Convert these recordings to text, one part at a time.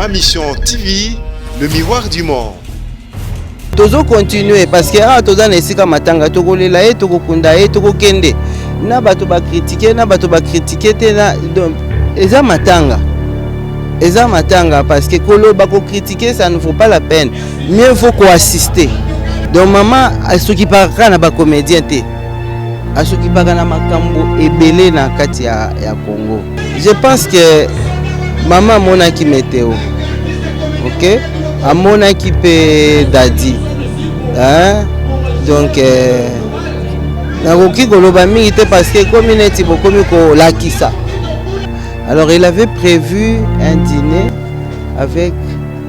Ma mission TV, le miroir du monde. Tozo continuer parce que toza na esika matanga tokolela ye tokokunda ye tokokende na bato ba critiquer te na donc eza matanga parce que koloba ko critiquer ça ne vaut pas la peine, mieux faut ko assister. Donc maman asoki paraka na ba comédien te asoki paraka na makambo ebele na kati ya Congo. Je pense que maman monaki météo, ok, amonaki pe dadi, hein? Donc nakoki koloba mingi te parce que comme neti bokomi ko lakisa. Alors il avait prévu un dîner avec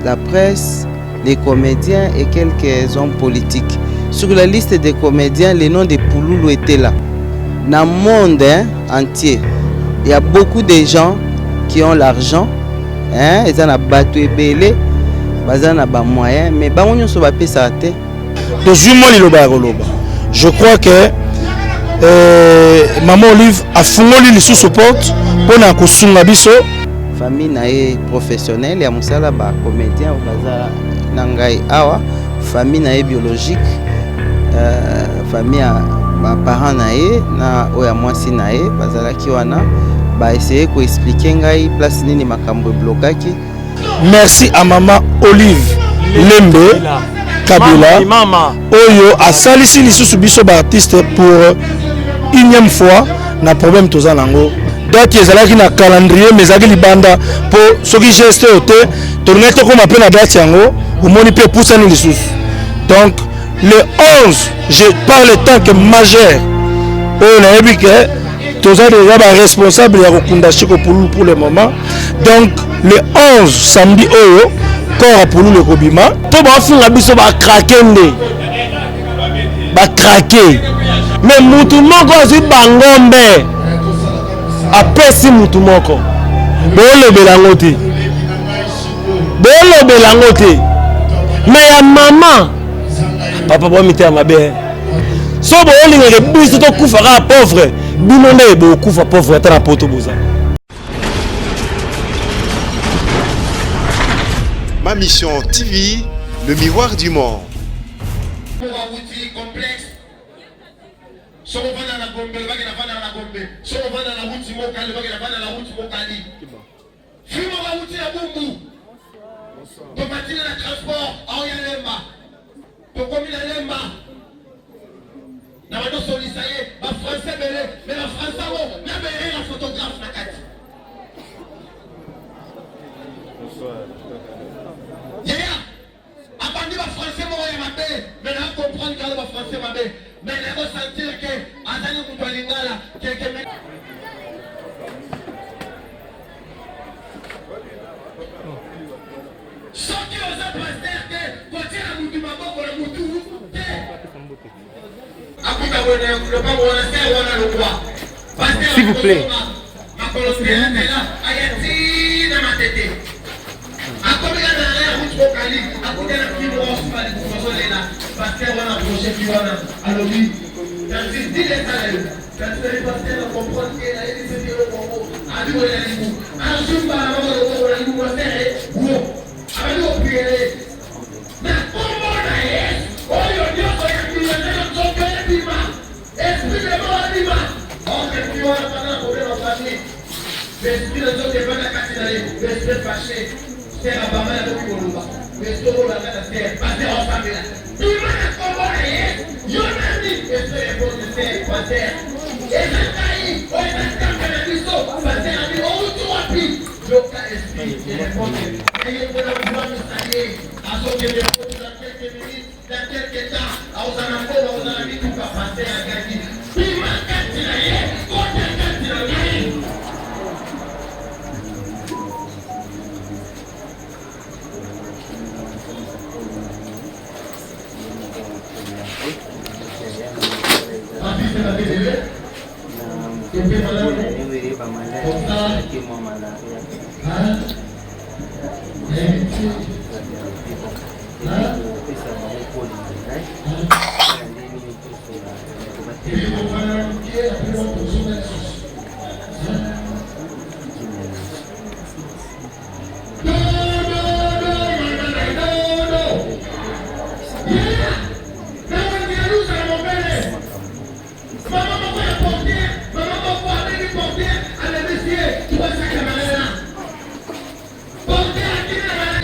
la presse, les comédiens et quelques hommes politiques. Sur la liste des comédiens, le nom de Pouloulou était là. Dans le monde entier, il y a beaucoup de gens qui ont l'argent, hein, ils ont battu belé, ils ont moyens, mais ils ont pas payé ça. Je crois que Maman Olive a fongoli les sous-portes pour na kosunga biso. Famille nae professionnelle ya musala ba comédien au baza nangai awa, famille nae biologique, famille ba parents nae na oya mwasi nae bazala ki wana ba essayer ko expliquer ngai place nini makambo blokaki. Merci à Maman Olive Lembe Kabila oyo asalisi lisusu biso ba artiste pour unième fois na problème toza nango. Date ezalaki na calendrier mais ezalaki libanda pour soki geste ote tourner to comme appel na date yango omoni pe poussa ni lisusu. Donc le 11 je parle tant que majeur oyo na yebi ke toza déjà ba responsable ya kokunda chiko pour le moment. Donc le 11 samedi oyo corps pour le kobima to ba funga biso ba krakende ba craquer mais mutu moko azi bangombe apesi mutu moko bolobela ngote mais ya mama papa bo mite ya mabe so bolingeke biso to kufa ka pauvre bino nde bo kufa pauvre ta na poto boza. Ma mission TV, le miroir du monde. So vana na Gombe, baki na vana na Gombe. So vana na Huti Mokali, baki na vana na Huti Mokali. Fimo ba Huti na Bumbu. To matine na transport, au ya lemba. To komi na lemba. Na wado solisaye, ba français belé, mais la français wo, na belé la photographe na kati. Yeah. Abandi ba français mo ya mabe, mais na comprendre que ba français mabe. Mais il faut sentir que Azali Moutoualingala, quelqu'un. Ce qui os a passé, quand tu as Moutou Mabo, pour le Moutou, s'il vous plaît.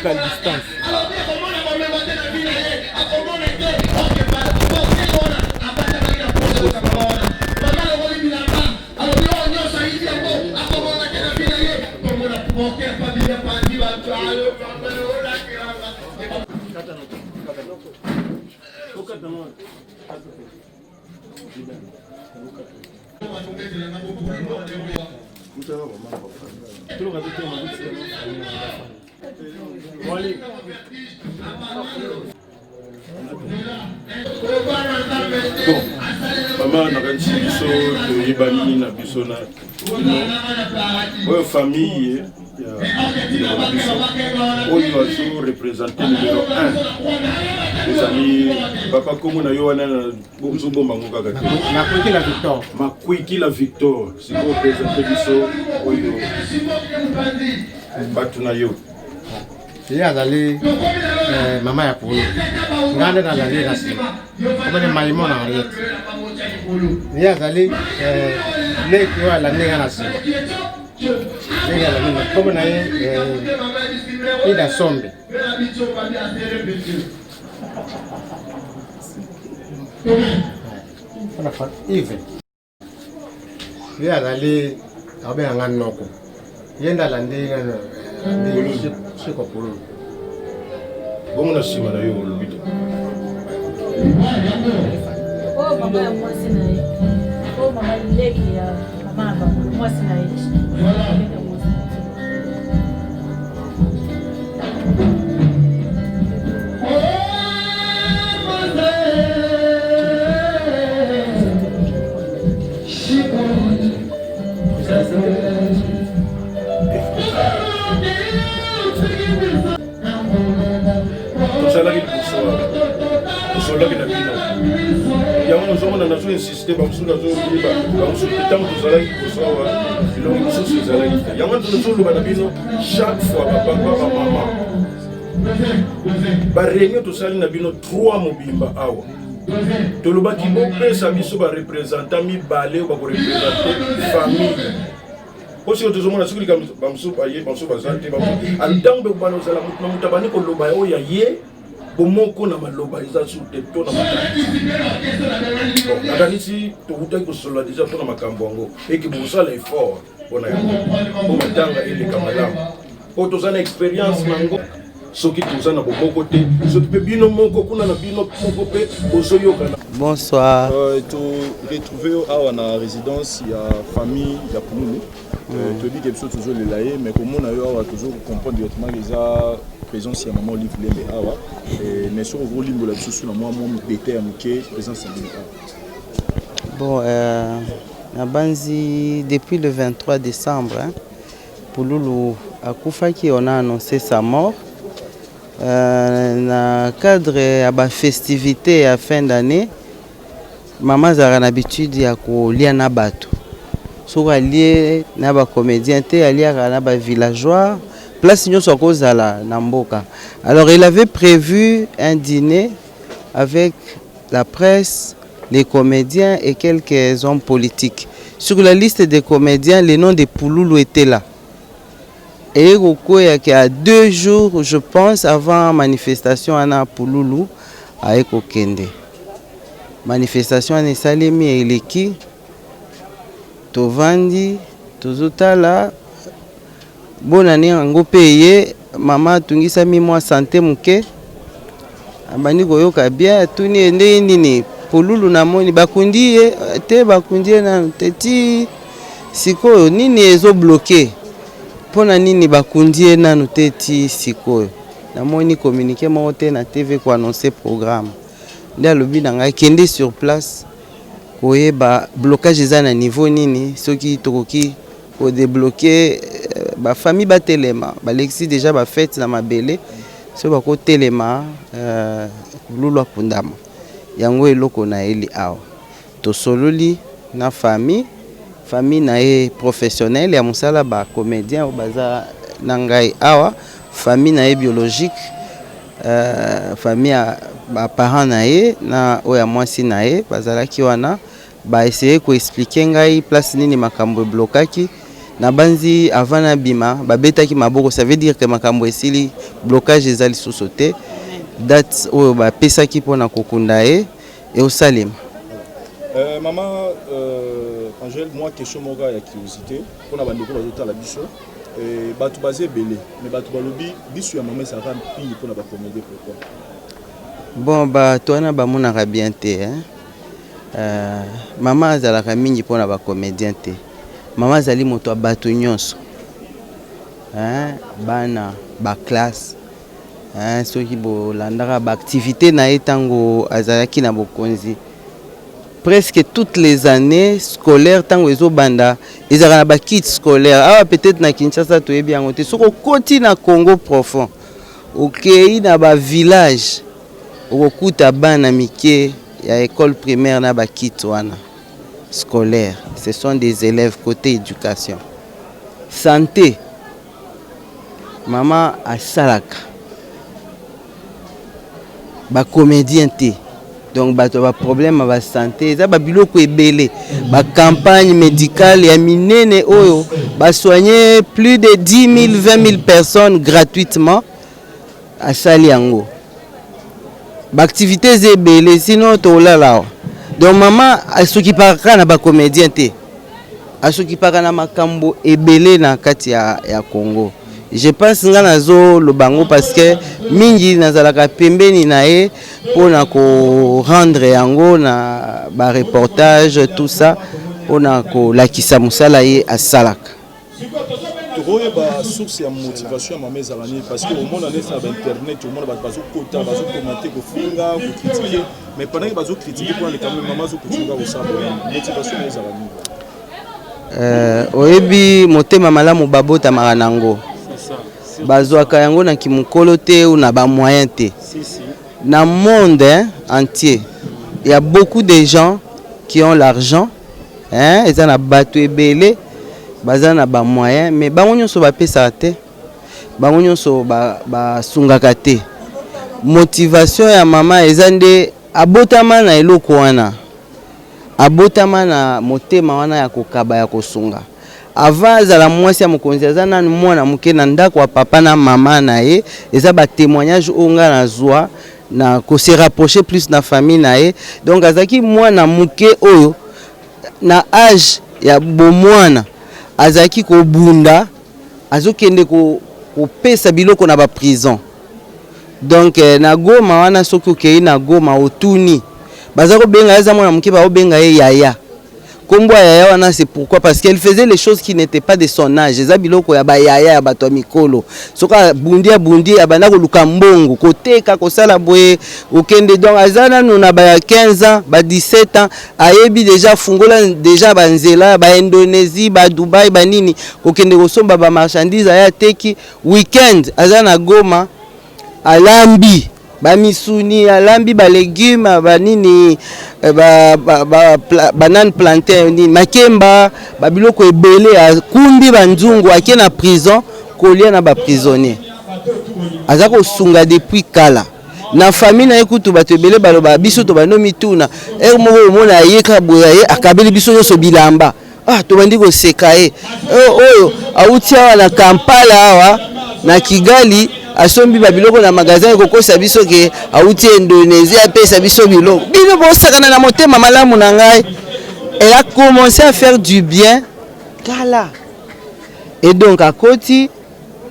physical distance. Maman nakanisi biso toyebani na biso na oyo famille ya biso oyo azo représente numéro 1 ezali papa komo na yo wana ozobomba ngo kaka te makwiki la victor sikoyo représente biso oyo bato na yo ye azali mama ya polo ngande nazali na nsima komene maimo na ariete ye azali leki oyo alandi nga na nsima ndenge alandi kombo na ye ida sombe ive ye azali aobenga nga noko ye nde alandi siko polo bongo na nsima na yo olobi te Oh, mama ya mwasi na ye. Oh, mama leki ya mama ya mwasi na ye. tozalaki na bino yango nazomona nazo-insiste bamosusu nazoyeba bamosusu ntango tozalaki kosawa bilongo mosusu ezalaki te yango nazoloba na bino chaque fois bapapa bamama bareunion tosali na bino 3 mobimba awa tolobaki bopesa biso barepresentant mibale oyo bakorepresente famille po siko tozomona soki lika bamosusu baye bamosusu bazali te ntango bekobana ozala motu na motu abandi koloba oyo ya ye bomoko na maloba eza sur te to na makanisi nakanisi tokutaki kosolola deja mpona makambo yango eke bokosala effort mpona yango po matanga eleka malamu po toza na expérience nango soki toza na bomoko te soki mpe bino moko kuna na bino moko mpe ozoyokana. Bonsoir. Retrouvé awa na résidence ya famille ya Pululu. Tobi ke biso tozolela ye mais komona yo awa tozo comprendre directement eza présence ya maman Olive Lembe awa mais sur gros limbo la biso na moi bete ya muke présence ya awa. Bon na banzi depuis le 23 décembre Pululu akufaki, on a annoncé sa mort. Na cadre ya ba festivité ya fin d'année maman zara na habitude ya kolia na bato soki alie na ba comédien te aliaka na ba villageois place nyonso akozala na mboka. Alors il avait prévu un dîner avec la presse, les comédiens et quelques hommes politiques. Sur la liste des comédiens, le nom de Pululu était là. Et il y a 2 jours, je pense, avant la manifestation à Pululu, à Ekokende. Manifestation à Salemi et Eleki, Tovandi, Tozotala, bonne année en go payé, maman Tungisa mi moi santé mouke, abani koyoka bien, tuni ende nini, Pululu na moni, bakundi te bakundi na teti, siko nini ezo bloqué. Pona nini bakundi nanu teti sikoyo namoni communiqué moko te na TV ko annoncer programme nde alobi na ngai kende sur place koyeba blocage eza na niveau nini soki tokoki ko débloquer ba famille batelema balexi déjà ba fête na mabele so bako telema Pululu akundama yango eloko na eli awa to sololi na famille na ye professionnel ya musala ba comédien baza nangai awa famille na ye biologique famille ba parents na ye na oya mwasi na ye bazalaki wana ba essayer ko expliquer ngai place nini makambo blokaki na banzi avant na bima babetaki maboko, ça veut dire que makambo esili blocage ezali sosote date oyo bapesaki mpona kokunda ye et au Salim. Maman Angèle, moi question moga ya curiosité pour na bandeko bazota la biso batu basé belé mais batu balobi biso ya maman ça rend pire pour na ba comédie pourquoi? Bon ba toana ba monaka bien te hein. Maman azalaka mingi pour na ba comédien te. Maman azali moto ya bato nyonso. Hein, bana ba classe. Hein, soki bo landaka ba activité na etango azalaki na bokonzi. Presque toutes les années scolaires tango ezo banda ezaka na ba kits scolaires. Ah peut-être na Kinshasa to ebi yango te. Soko koti na Congo profond. Okei na ba village. Okuta bana mike ya école primaire na ba kits wana scolaire. Ce sont des élèves côté éducation. Santé. Maman a salaka. Ba comédien te. Donc ba problème ba santé, ça ba biloko ebele. Ba campagne médicale ya minene oyo ba soigner plus de 10 000 20 000 personnes gratuitement à Saliango. Ba activités ebele sinon to lala. Donc maman asoki paraka na ba comédien te. Asoki paraka na makambo ebele na kati ya Congo. Je pense nga nazo le bango parce que mingi nazalaka pembeni na e pona ko rendre yango na ba reportage tout ça pona ko lakisa musala ye asalaka. Tokoye ba source ya motivation ya maman ezalani parce que au monde allait sur internet au monde bazo kota bazo commenter ko funga ko critiquer mais pendant que bazo critiquer pour les quand même maman zo kutunga ko sabo motivation ezalani. Oyebi motema malamu babota maranango. Bazwaka yango na kimukolo te ou na ba moyen te. Dans le monde entier, il y a beaucoup de gens qui ont l'argent, hein, ils ont na bato ebele, bazana na ba moyen, mais bango nyonso ba pesa te. Bango nyonso ba sungaka te. Motivation ya mama ezande abotama na eloko wana. Abotama na motema wana ya kokaba ya kosunga. Avant za la mwasi ya mokonzi azana mwana muke na ndako wa papa na mama na ye eza ba témoignage onga na zwa na ko se rapprocher plus na famille na ye donc azaki mwana muke oyo na âge ya bomwana azaki ko bunda azokende ko pesa biloko na ba prison donc na Goma wana soki okei na Goma otuni bazako benga eza mwana muke ba obenga ye yaya. Kombo yaya wana c'est pourquoi parce qu'elle faisait les choses qui n'étaient pas de son âge. Eza biloko ya ba yaya ya bato mikolo. Soka bundi ya bana ko luka mbongo koteka kosala boye okende donc azana na ba 15 ans, ba 17 ans, ayebi déjà fungola déjà banzela ba Indonésie, ba Dubai, ba nini okende kosomba ba marchandise ya teki weekend azana Goma alambi ba misuni alambi ba légumes ba nini banane plantain nini makemba ba biloko ebele akumbi banzungu ake na prison kolia na ba prisonnier azako sunga depuis kala na famille na ekutu bato ebele baloba biso to bano mituna moko mona yeka boya ye akabeli biso nyonso bilamba to bandi ko seka ye oyo auti awa na Kampala awa na Kigali asombi ba biloko na magasin ko kosa biso ke auti Indonésie apesa biso biloko bino bosakana na motema malamu na ngai. Elle a commencé à faire du bien kala et donc akoti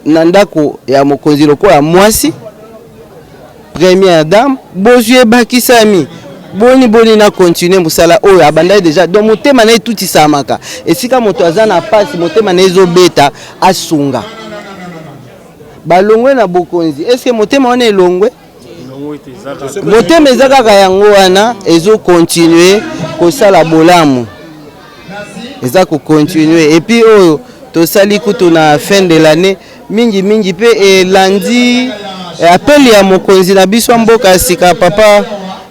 na ndako ya mokonzi loko ya mwasi première dame bozue bakisami boni na continuer musala oyo abandai déjà donc motema na tout isamaka esika moto azana passe motema na ezobeta asunga balongwe na bokonzi. Est-ce que motema wana elongwe? Motema ezaka yango wana ezo continuer kosala bolamu. Eza ko continuer et puis oyo to sali kutu na fin de l'année mingi pe lundi appel ya mokonzi na biso mboka sika papa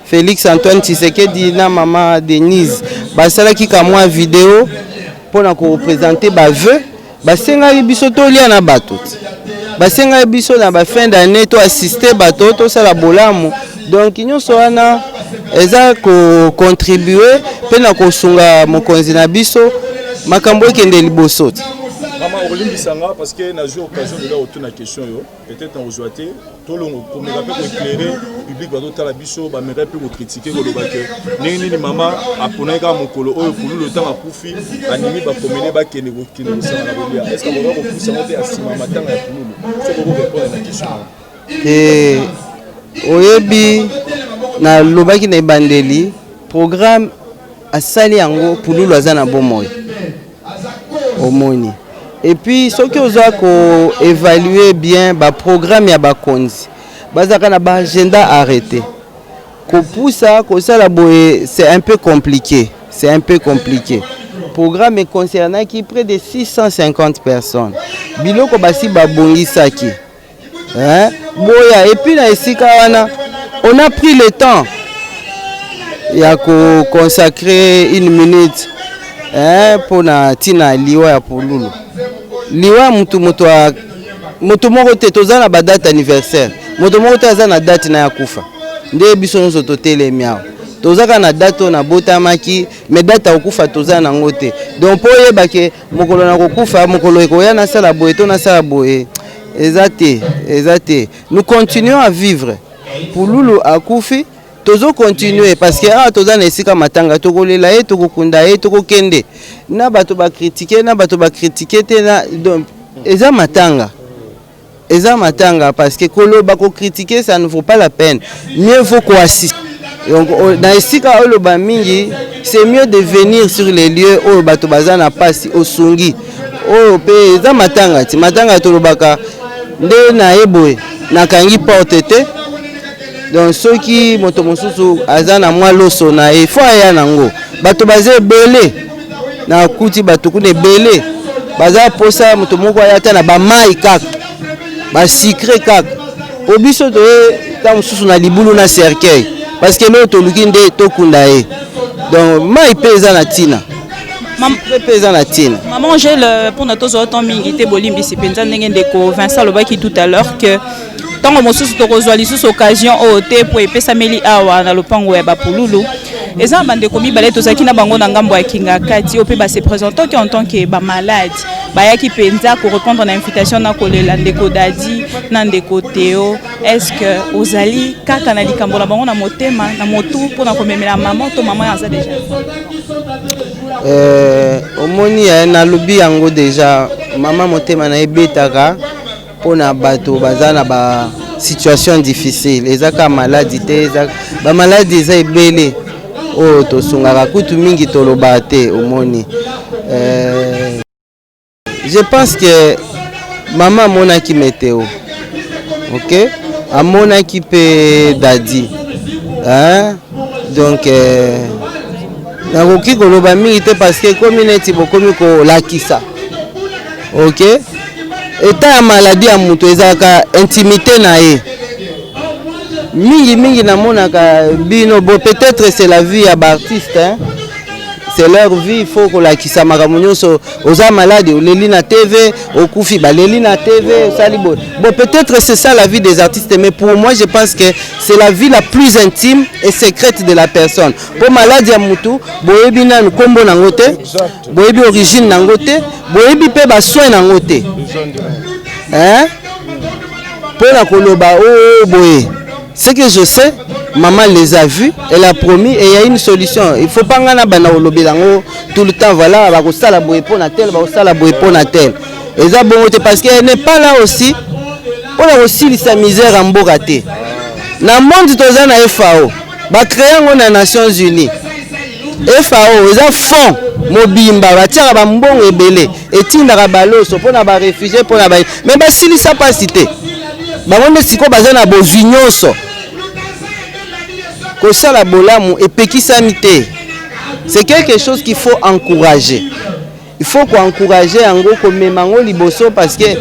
Félix Antoine Tshisekedi na mama Denise basalaki ka mwa vidéo pona ko présenter ba vœux basenga biso to lia na bato. Basenga biso na ba fin d'année to assister bato to sala bolamu donc nyonso wana eza ko contribuer pe na ko sunga mokonzi na biso makambo ekende liboso. olimbisanga parce que na jour occasion de la retourner la question yo peut-être en rejoité tout le monde pour me rappeler éclairer public va d'autres la biso ba me rappeler critiquer ko lo ba que nini mama apona ka mokolo oyo pour le temps akufi animi ba promener ba kene ko ça na bolia est-ce que on va repousser monter à sima matanga ya pululu c'est pour répondre à la question et oyebi na lobaki na bandeli programme asali yango pululu azana bomoi omoni et puis ce que vous avez évalué bien ba programme ya bakonzi bazaka na ba agenda arrêté ko poussa ko sala boye c'est un peu compliqué programme est concernant qui près de 650 personnes biloko basi babongisaki hein boya et puis na esika wana on a pris le temps ya ko consacrer 1 minute pour na tina liwa ya pululu liwa mutu moko te toza na ba date anniversaire mutu moko te aza na date na ya kufa nde biso nyonso totelemi awa tozaka na date na botamaki me date akufa toza nango te donc po yeba ke mokolo na kokufa mokolo ekoya na sala boye to na sala boye eza te nous continuons à vivre pululu akufi tozo continuer parce que toza na esika matanga tokolela ye tokokunda ye tokokende na bato ba critiquer te na donc eza matanga parce que koloba ko critiquer ça ne vaut pas la peine mieux vaut qu'on assiste donc na esika oyo ba mingi c'est mieux de venir sur les lieux oyo bato baza na pasi osungi oyo pe eza matanga tolobaka nde na eboye na kangi porte te donc ceux qui moto mosusu azana mwa loso na e faut aya nango bato baze belé na kuti bato kune belé baza posa moto moko ayata na ba mai kaka ba secret kaka obiso to ta mosusu na libulu na cercueil parce que l'autre luki nde to kunda e donc mai pesa na tina maman j'ai le pour notre autant mingi te bolimbi si penza ndenge ndeko Vincent lobaki tout à l'heure que tant mosusu to kozwa lisusu occasion o te po epesa meli awa na lopango ya bapululu eza bandeko mibale tozaki na bango na ngambo ya kinga kati ope ba se présenter en tant que ba malade bayaki penza ko répondre na invitation na kolela ndeko Dadi na ndeko Théo est-ce que ozali kaka na likambo na bango na motema na motu po na komemela maman to maman aza déjà omoni na lobi yango déjà maman motema na ebetaka pona bato bazana ba situation difficile ezaka maladie te ba maladie eza ebele o to sungaka kutu mingi toloba te omoni je pense que maman monaki météo OK amonaki pe Dadi hein donc nakoki koloba mingi te parce que communauté bokomi ko lakisa OK état ya maladie ya mutu ezaka intimité na ye mingi namonaka bino bon peut-être c'est la vie ya artiste hein c'est leur vie il faut kolakisa makambo nyonso oza malade oleli na TV okufi baleli na TV osali bon peut-être c'est ça la vie des artistes mais pour moi je pense que c'est la vie la plus intime et secrète de la personne pour malade ya mutu boyebi nanu kombo nango te boyebi origine nango te boyebi pe ba soin nango te hein pour la koloba boye ce que je sais maman les a vus elle a promis et il y a une solution il faut pas ngana bana olobelango tout le temps voilà ba ko sala boye pona tel ba ko sala boye pona tel et ça bon parce qu'elle n'est pas là aussi pour aussi sa misère en mboka te na monde toza na FAO ba créer ngo na Nations Unies FAO eza fond mobimba batiaka ba mbongo ebele etindaka baloso pona ba réfugiés pona ba mais ba silisa pas cité bango siko baza na bozwi nyonso kosala bolamu epekisami te c'est quelque chose qu'il faut encourager il faut encourager yango komema ngo liboso parce que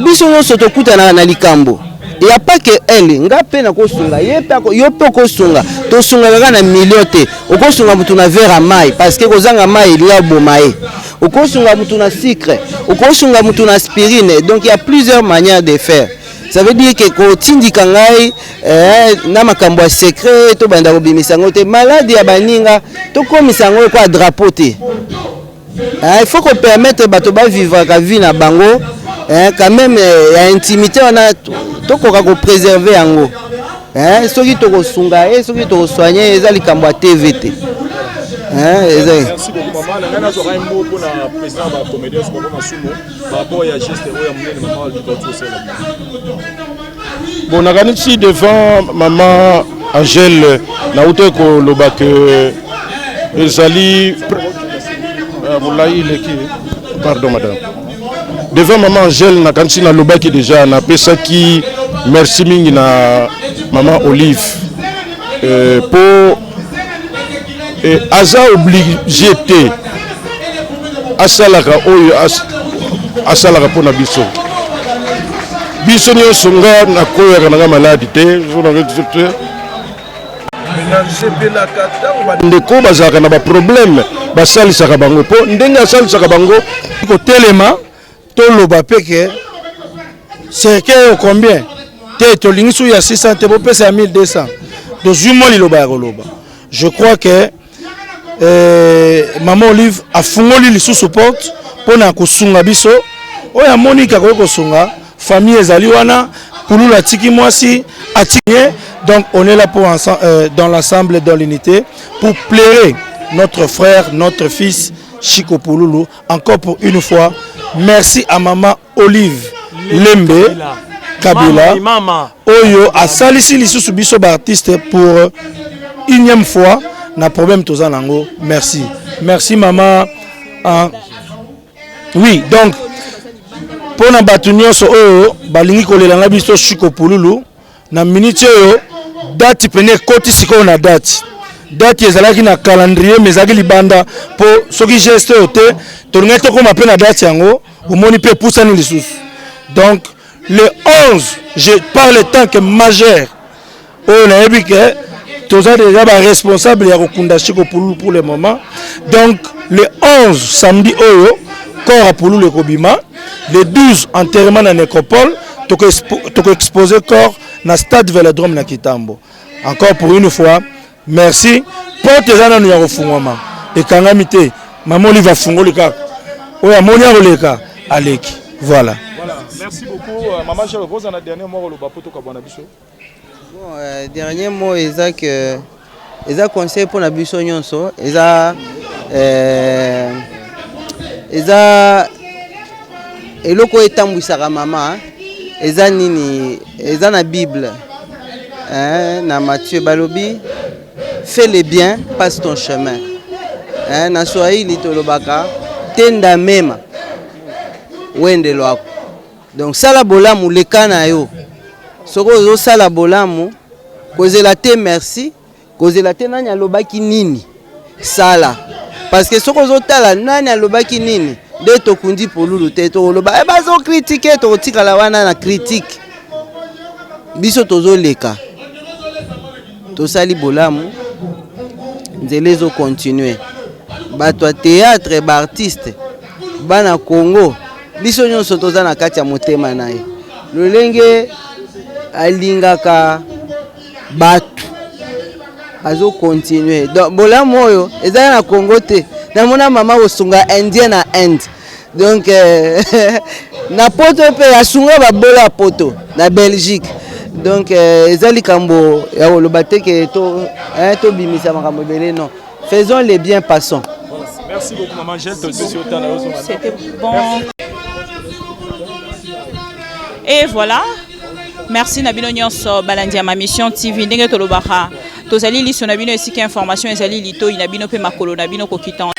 biso nyonso tokutana na likambo il y a pas que elle nga pe na kosunga yo pe kosunga to sunga kaka na million te okosunga mutu na verre mai parce que kozanga mai il y a bomae okosunga mutu na sucre okosunga mutu na aspirine donc il y a plusieurs manières de faire. Ça veut dire que ko tindika ngai na makambo ya secret to banda ko bimisa ngote malade ya baninga to komisa ngo kwa drapeau te Il faut qu'on permette de vivre la vie na bango. Quand même, il y a intimité, on a tout préserver en haut. Ceux qui te sunga et ceux qui te soigner, ils ont les cambois TVT. Merci beaucoup, maman. Je vais un mot pour le président de la comédie par rapport à la geste de maman. Bon, on a ici devant maman Angèle, Naouté Kolobak, Ezali. Pardon, madame. Devant maman Angèle, na kanti na lobaki déjà na pesa qui merci mingi na maman Olive pour aza obligé te asalaka oyo asalaka pona biso biso nyonso nga na koyaka nanga maladi te ndeko bazalaka na baproblème basalisaka bango mpo ndenge asalisaka bango kotelema toloba peke cercueil combien te tolingi su ya 600 te bopesa ya 1200 tozwi mwa liloba ya koloba. Je crois que maman Olive afungoli lisusu porte mpona kosunga biso oyo amoni kakoki kosunga famille ezali wana Poulou atiki mwasi atiki. Donc on est là pour dans l'ensemble, dans l'unité, pour plaire notre frère, notre fils Chico Pouloulou. Encore pour une fois, merci à maman Olive Lembe Kabila Oyo a salisi lisusu biso ba artiste pour énième fois na problème tozanango. Merci. Merci maman. Oui, donc pour na batunyo so oyo balingi kolelanga biso Chico Pouloulou na minute oyo date pene koti siko na date ezalaki na calendrier mais ezalaki libanda po soki geste ote tolinga to koma pe na date yango omoni pe pusani lisusu. Donc le 11 je parle tant que majeur on a vu que tous a déjà ba responsable ya kokunda Chico Pouloulou pour le moment. Donc le 11 samedi oyo corps à Pouloulou le Kobima, le 12 enterrement dans nécropole to exposer corps na stade Vélodrome na Kitambo. Encore pour une fois, merci. Porte ezana nous ya kofungwama. Et kangamite, maman Olive va fungoli kaka. Oya monia roleka aleki. Voilà. Voilà, merci beaucoup. Maman Charles, vous en avez dernier mot le bapoto kabwana biso. Bon, dernier mot est que eza conseil pour na biso nyonso, eza eloko etambwisaka mama, eza nini, eza na Bible. Na Matthieu balobi, fais le bien, passe ton chemin. Na Swahili tolobaka, tenda mema, wende lwako. Donc sala bolamu leka na yo. Soko ozo sala bolamu, kozela te merci, kozela te nani alobaki nini, sala. Parce que soko ozo tala nani alobaki nini, de tokundi Pouloulou te toloba, bazo critiquer to tikala wana na critique. Biso tozo leka. Tosali bolamu, nzele zo continuer. Bato théâtre ba artiste, bana Congo, biso nyonso toza na kati ya motema naye. Lolenge alingaka batu azo continuer. Donc bolamu oyo eza na Congo te. Na mona mama osunga indien na Inde. Donc na poto pe asunga ba bola poto na Belgique. Donc ezali kambo ya olobate ke to bimisa makambo belé non. Faisons les biens, passons. Merci beaucoup maman Angèle. C'était bon. Et voilà. Merci Nabino Nyonso Balandia ma mission TV ndenge tolobaka. Tozali liso Nabino esika information ezali lito inabino pe makolo Nabino kokita.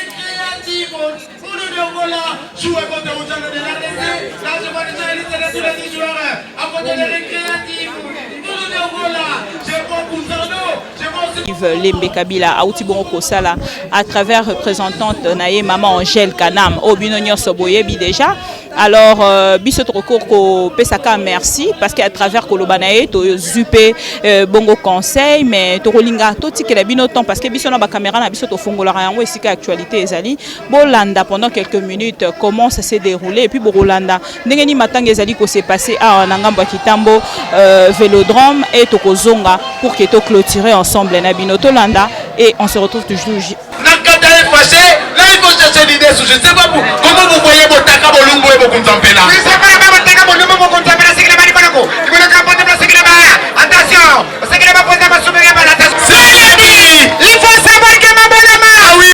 Lembe Kabila auti bongo kosala à travers représentante naye maman Angèle Kanam obino nyonso boyebi déjà. Alors biso recours ko pesaka merci parce qu'à travers kolobanaye to zupe bongo conseil mais to rolinga to tikela bino temps parce que biso na ba caméra na biso to fongola yango esika actualité ezali bolanda pendant quelques minutes comment ça s'est déroulé et puis bolanda ndenge ni matanga ezali ko s'est passé à Nangamba Kitambo Vélodrome et to kozonga pour que to clôturer ensemble na bino to landa et on se retrouve toujours nakata passé Là, il faut chercher l'idée. Je ne sais pas comment vous voyez Botaka Bolumbo et Bokunzampela. Oui, c'est pas la Botaka Bolumbo et Bokunzampela, c'est que la Manibanako. Il faut le capoter pour ce qu'il a. Attention, c'est qu'il a posé ma souvenir à la tête. C'est il faut savoir que ma bonne main. Oui.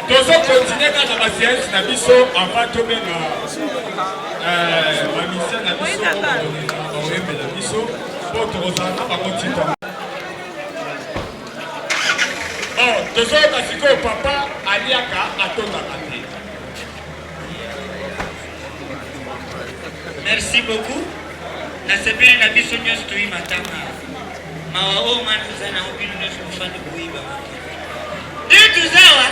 Nous allons continuer dans la séance Nabiso avant de mener ma mission Nabiso pour te rejoindre à continuer. Bon, nous allons papa Aliaka à ton attaque. Merci beaucoup. Nasebele Nabiso nyos tui matanga. Mawao manuzana obinu nyos mufani kuiba. Ditu zawa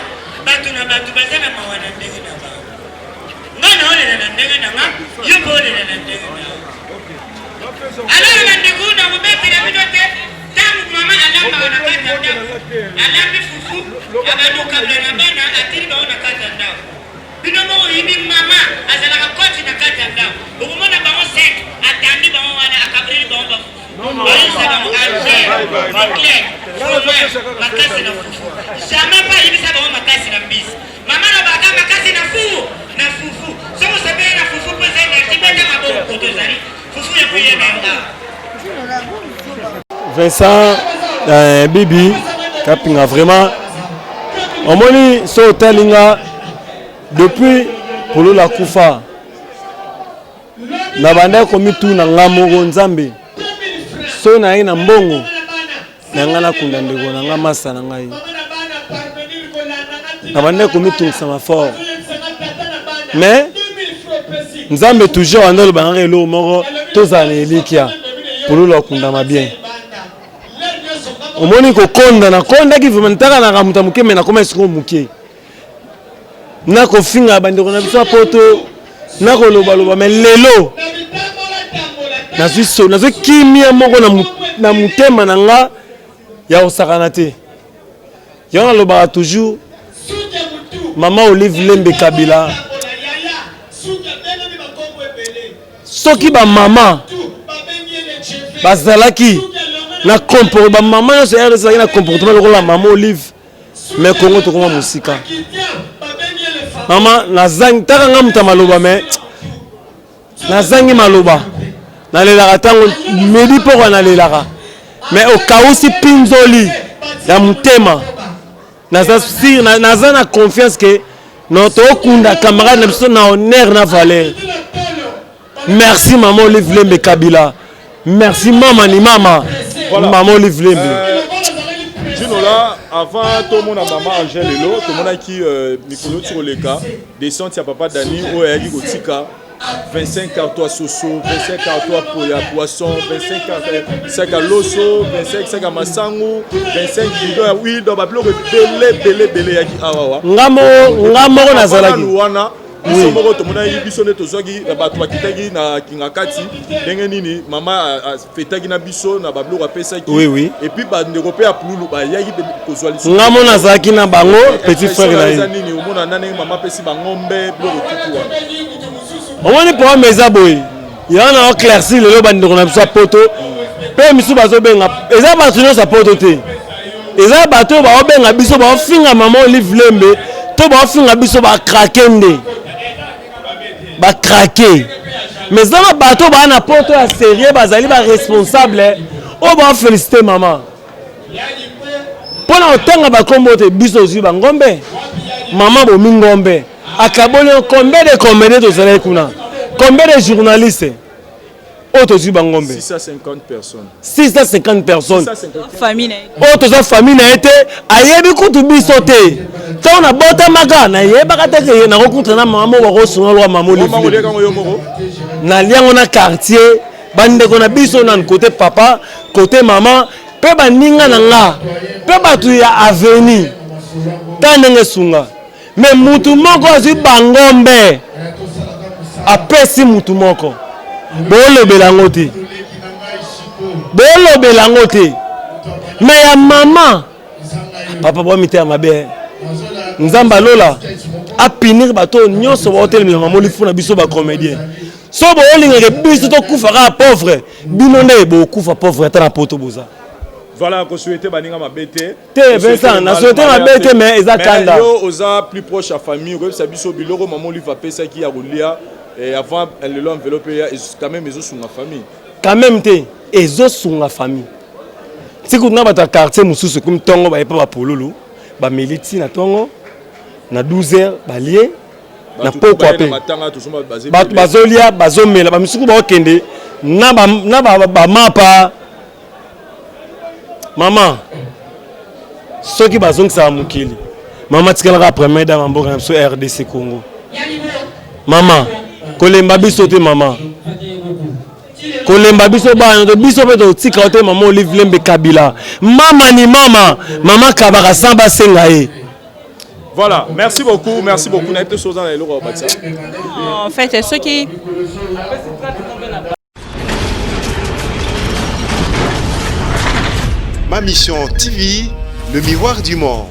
batu na batu bazana mawana ndenge na ba. Ngana ole na ndenge na nga, yupo ole na ndenge na. Alors na ndegu na mubeti na binote, tamu mama alamba wana kata ndao. Alambi fufu, abadu kabla na bana atiri ba wana kata ndao. Binomo hibi mama azala koti na kata ndao. Ukumona ba sek atandi ba wana akabiri ba wana. Baisa ba anje, bakle, makasi na fufu. Jamais pas hivi saba wa makasi na mbisi. Mama na baka makasi na fufu, na fufu. Somo sabele na fufu kwa zaidi tibenda maboko kutozali. Fufu ya kuyenda nda. Vincent Bibi Kapinga vraiment omoni so talinga depuis polo la kufa na banda komi tu na ngamoko nzambe so na ina mbongo na ngana kunda ndeko na ngamasa na ngai na banda komi tu sama fort mais nzambe toujours andolo bangare lo moko tozana elikia polo la kunda ma bien omoni ko konda na konda ki vimantaka na kamuta muke mena koma esiko muke na ko finga bandeko na biso poto na ko loba loba mais lelo na zwiso na kimia moko na mutema na nga ya osakana te yo na loba toujours mama Olive Lembe Kabila soki ba mama bazalaki na comportement maman yo c'est ça na comportement lokola maman Olive mais Congo to koma musika mama nazangi taka nga muta maloba mais nazangi maloba na lelaka tango medi poko na lelaka mais okausi pinzoli ya mutema naza na confiance que notre okunda camarade na biso na honneur na valeur. Merci maman Olive Lembe Kabila. Merci maman ni mama. Voilà. Maman Olive Lembe. Là, avant tout le monde a maman Angèle Lelo, tout le monde a qui Mikolo sur le cas, descend à papa Dani, Oegi Gotika, 25 cartois soso, 25 cartois poya poisson, 25 sacs à loso, 25 sacs à massango, 25 bidons oui, dans ma bloc belé yaki awawa. Ngamo nazalaki. Biso moko to mona yi biso ne to zogi bato bakitaki na kingakati ndenge nini mama fetaki na biso na bablo ka pesa ki oui et puis ba ndeko pe apulu ba yaki ko zwali so ngamo nazalaki na bango petit frère na ye nini omona nane mama pesi ba ngombe blo tutu wa omoni po meza boy yana éclairci lelo ba ndeko na biso poto pe misu bazo benga eza bato nyonso poto te eza bato ba obenga biso ba finga mama Olive Lembe to ba finga biso ba krakende ba craquer mais ça va bateau ba na poto ya sérieux bazali ba responsable o ba féliciter maman pona otanga ba kombo te biso zwi ba ngombe maman bo mingombe akaboli combien de zala kuna combien de journalistes auto zwi ba ngombe 650 personnes 650 personnes famille auto za famille na été ayebi kutu biso te to na bota maka na yeba ka te na rencontre na maman wa rosunga lwa maman Olive na liango na quartier bande ko na biso na côté papa côté maman pe baninga na nga pe batu ya avenue tanenge sunga mais mutu moko azi bangombe apesi mutu moko bolobela te mais ya mama papa bo mite ya mabe nzamba lola a pinir bato nyonso ba hotel mi maman Olive na biso ba comédien so bo olinga ke biso to kufa ka pauvre bino nde bo kufa pauvre ta na poto boza Voilà, qu'on souhaitait baninga ma bête. Vincent, na souhaité ma bête mais eza kanda. Yo oza plus proche à famille, ko sabiso biloko maman lui va pesa qui a roulia et avant elle le enveloppe quand même ils sont la famille. Quand même té, ils sont la famille. Si vous n'avez pas de quartier mususu comme tongo ba pas polulu, ba militi na tongo na 12h ba lié na poko apé. Ba bazolia bazomela ba misuku ba okende na ba mapa. Maman, ceux qui bazong ça mukili. Maman tikala premier dame mboka sur RDC Congo. Maman, kolemba biso te maman. Kolemba biso ba no biso pe to tika ote maman Olive Lembe Kabila. Maman ni maman, maman kabaka samba sengaye. Voilà, merci beaucoup. Na été chose dans les lois En fait, ceux qui Ma mission TV, le miroir du monde.